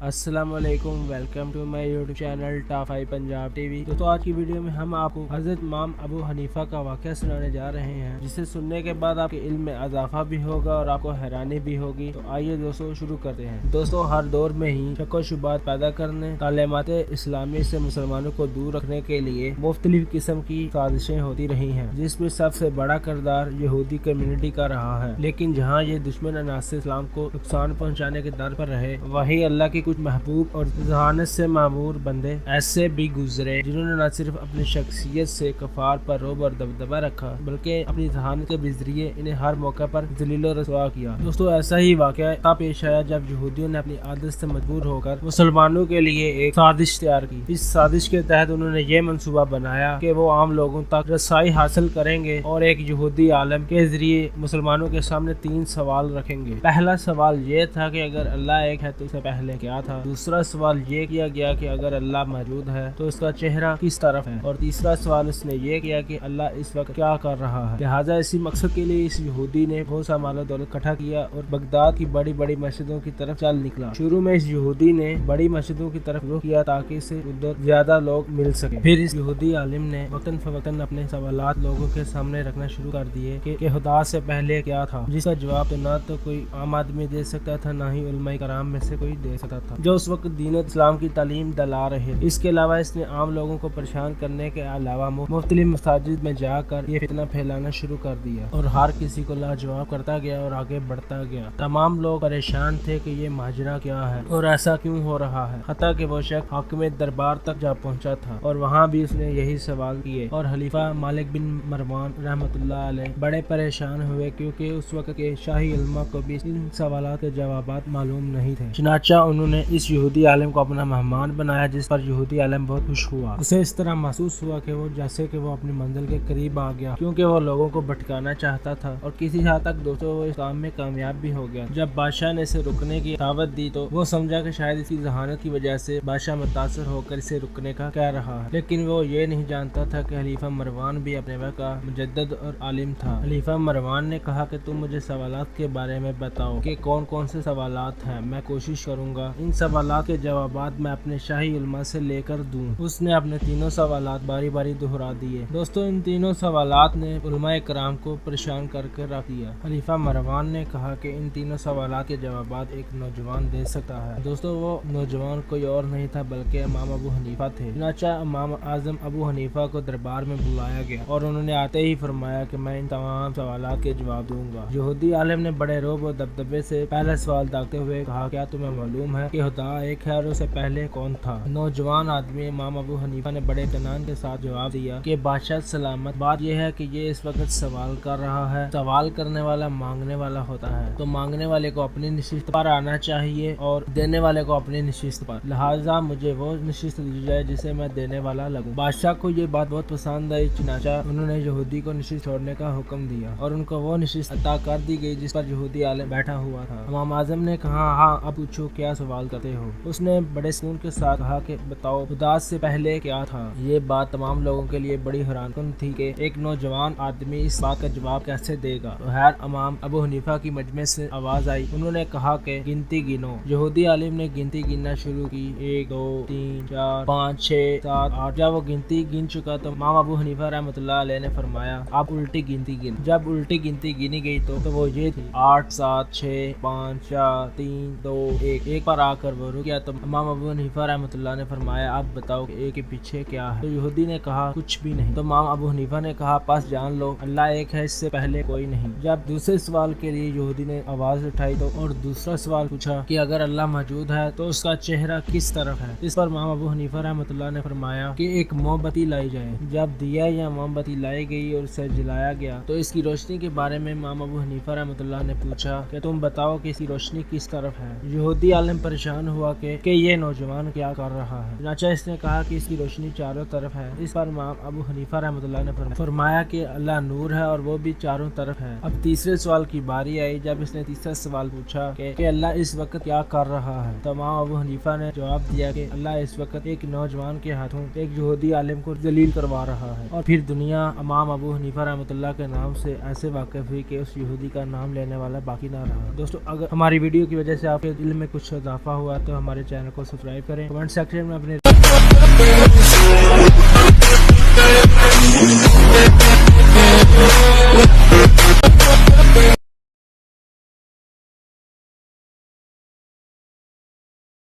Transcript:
السلام علیکم، welcome to my YouTube channel top 5 Punjab TV. تو آج کی ویڈیو میں ہم آپ کو حضرت امام ابو حنیفہ کا واقعہ سنانے جا رہے ہیں، جسے سننے کے بعد آپ کے علم میں اضافہ بھی ہوگا اور آپ کو حیرانی بھی ہوگی۔ تو آئیے دوستو شروع کرتے ہیں۔ دوستو ہر دور میں ہی شک و شبہات پیدا کرنے، تعلیمات اسلامی سے مسلمانوں کو دور رکھنے کے لیے مختلف قسم کی سازشیں ہوتی رہی ہیں، جس میں سب سے بڑا کردار یہودی کمیونٹی کا رہا ہے۔ لیکن جہاں یہ دشمن عناصر اسلام کو نقصان پہنچانے کے در پر رہے، وہیں اللہ کی کچھ محبوب اور ذہانت سے معمور بندے ایسے بھی گزرے جنہوں نے نہ صرف اپنی شخصیت سے کفار پر رعب اور دبدبہ رکھا، بلکہ اپنی ذہانت کے بھی ذریعے انہیں ہر موقع پر ذلیل و رسوا کیا۔ دوستو ایسا ہی واقعہ پیش آیا جب یہودیوں نے اپنی عادت سے مجبور ہو کر مسلمانوں کے لیے ایک سازش تیار کی۔ اس سازش کے تحت انہوں نے یہ منصوبہ بنایا کہ وہ عام لوگوں تک رسائی حاصل کریں گے اور ایک یہودی عالم کے ذریعے مسلمانوں کے سامنے 3 سوال رکھیں گے۔ پہلا سوال یہ تھا کہ اگر اللہ ایک ہے تو اس سے پہلے کیا تھا؟ دوسرا سوال یہ کیا گیا کہ اگر اللہ موجود ہے تو اس کا چہرہ کس طرف ہے؟ اور تیسرا سوال اس نے یہ کیا کہ اللہ اس وقت کیا کر رہا ہے؟ لہٰذا اسی مقصد کے لیے اس یہودی نے بہت سا مال و دولت اکٹھا کیا اور بغداد کی بڑی بڑی مسجدوں کی طرف چل نکلا۔ شروع میں اس یہودی نے بڑی مسجدوں کی طرف رخ کیا تاکہ اسے ادھر زیادہ لوگ مل سکیں۔ پھر اس یہودی عالم نے وقتاً فوقتاً اپنے سوالات لوگوں کے سامنے رکھنا شروع کر دیے کہ خدا سے پہلے کیا تھا، جس کا جواب تو نہ تو کوئی عام آدمی دے سکتا تھا، نہ ہی علماء کرام میں سے کوئی دے سکتا تھا جو اس وقت دین اسلام کی تعلیم دلا رہے۔ اس کے علاوہ اس نے عام لوگوں کو پریشان کرنے کے علاوہ مختلف مساجد میں جا کر یہ فتنہ پھیلانا شروع کر دیا اور ہر کسی کو لاجواب کرتا گیا اور آگے بڑھتا گیا۔ تمام لوگ پریشان تھے کہ یہ ماجرا کیا ہے اور ایسا کیوں ہو رہا ہے، حتیٰ کہ وہ شخص حاکم دربار تک جا پہنچا تھا اور وہاں بھی اس نے یہی سوال کیے اور خلیفہ مالک بن مروان رحمۃ اللہ علیہ بڑے پریشان ہوئے، کیونکہ اس وقت کے شاہی علماء کو بھی ان سوالات کے جوابات معلوم نہیں تھے۔ چنانچہ انہوں نے اس یہودی عالم کو اپنا مہمان بنایا، جس پر یہودی عالم بہت خوش ہوا۔ اسے اس طرح محسوس ہوا کہ وہ جیسے کہ وہ اپنی منزل کے قریب آ گیا، کیونکہ وہ لوگوں کو بھٹکانا چاہتا تھا اور کسی حد تک دوستوں وہ اس کام میں کامیاب بھی ہو گیا۔ جب بادشاہ نے اسے رکنے کی دعوت دی تو وہ سمجھا کہ شاید اس کی ذہانت کی وجہ سے بادشاہ متاثر ہو کر اسے رکنے کا کہہ رہا ہے، لیکن وہ یہ نہیں جانتا تھا کہ خلیفہ مروان بھی اپنے وقت کا مجدد اور عالم تھا۔ خلیفہ مروان نے کہا کہ تم مجھے سوالات کے بارے میں بتاؤ کہ کون کون سے سوالات ہیں، میں کوشش کروں گا ان سوالات کے جوابات میں اپنے شاہی علماء سے لے کر دوں۔ اس نے اپنے تینوں سوالات باری باری دہرا دیے۔ دوستو ان تینوں سوالات نے علماء کرام کو پریشان کر کے رکھ دیا۔ خلیفہ مروان نے کہا کہ ان تینوں سوالات کے جوابات ایک نوجوان دے سکتا ہے۔ دوستو وہ نوجوان کوئی اور نہیں تھا بلکہ امام ابو حنیفہ تھے۔ چنانچہ امام اعظم ابو حنیفہ کو دربار میں بلایا گیا اور انہوں نے آتے ہی فرمایا کہ میں ان تمام سوالات کے جواب دوں گا۔ یہودی عالم نے بڑے رعب و دبدبے سے پہلا سوال داغتے ہوئے کہا، کیا تمہیں معلوم ہے کہ خدا ایک ہے اور اس سے پہلے کون تھا؟ نوجوان آدمی امام ابو حنیفہ نے بڑے اطمینان کے ساتھ جواب دیا کہ بادشاہ سلامت، بات یہ ہے کہ یہ اس وقت سوال کر رہا ہے۔ سوال کرنے والا مانگنے والا ہوتا ہے، تو مانگنے والے کو اپنی نشست پر آنا چاہیے اور دینے والے کو اپنی نشست پر، لہٰذا مجھے وہ نشست دی جائے جسے میں دینے والا لگوں۔ بادشاہ کو یہ بات بہت پسند آئی، چنانچہ انہوں نے یہودی کو نشست چھوڑنے کا حکم دیا اور ان کو وہ نشست عطا کر دی گئی جس پر یہودی عالم بیٹھا ہوا تھا۔ امام اعظم نے کہا، ہاں اب پوچھو کیا سوال کرتے ہو؟ اس نے بڑے سکون کے ساتھ کہا کہ بتاؤ خدا سے پہلے کیا تھا؟ یہ بات تمام لوگوں کے لیے بڑی حیران کن تھی کہ ایک نوجوان آدمی اس بات کا جواب کیسے دے گا۔ تو خیر امام ابو حنیفہ کی مجمع سے آواز آئی، انہوں نے کہا کہ گنتی گنو۔ یہودی عالم نے گنتی گننا شروع کی، 1 2 3 4 5 6 7 8۔ جب وہ گنتی گن چکا تو امام ابو حنیفہ رحمۃ اللہ علیہ نے فرمایا، اب الٹی گنتی گن۔ جب الٹی گنتی گنی گئی تو وہ یہ تھی، 8 7 6 5 4 3 2 1۔ ایک پر آ کر وہ رک گیا تو امام ابو حنیفہ رحمۃ اللہ نے فرمایا، اب بتاؤ کہ ایک کے پیچھے کیا ہے؟ تو یہودی نے کہا، کچھ بھی نہیں۔ تو امام ابو حنیفہ نے کہا، پس جان لو اللہ ایک ہے، اس سے پہلے کوئی نہیں۔ جب دوسرے سوال کے لیے یہودی نے آواز اٹھائی تو اور دوسرا سوال پوچھا کہ اگر اللہ موجود ہے تو اس کا چہرہ کس طرف ہے؟ اس پر امام ابو حنیفہ رحمۃ اللہ نے فرمایا کہ ایک موم بتی لائی جائے۔ جب دیا یا موم بتی لائی گئی اور اسے جلایا گیا تو اس کی روشنی کے بارے میں امام ابو حنیفہ رحمۃ اللہ نے پوچھا کہ تم بتاؤ کہ اس کی روشنی کس طرف ہے؟ یہودی عالم پریشان ہوا کہ یہ نوجوان کیا کر رہا ہے۔ چنانچہ اس نے کہا کہ اس کی روشنی چاروں طرف ہے۔ اس پر امام ابو حنیفہ رحمۃ اللہ نے فرمایا کہ اللہ نور ہے اور وہ بھی چاروں طرف ہے۔ اب تیسرے سوال کی باری آئی، جب اس نے تیسرا سوال پوچھا کہ اللہ اس وقت کیا کر رہا ہے، تو امام ابو حنیفہ نے جواب دیا کہ اللہ اس وقت ایک نوجوان کے ہاتھوں ایک یہودی عالم کو ذلیل کروا رہا ہے۔ اور پھر دنیا امام ابو حنیفہ رحمۃ اللہ کے نام سے ایسے واقف ہوئی کہ اس یہودی کا نام لینے والا باقی نہ رہا۔ دوستو اگر ہماری ویڈیو کی وجہ سے آپ کے دل میں کچھ اضافہ ہوا تو ہمارے چینل کو سبسکرائب کریں، کمنٹ سیکشن میں اپنے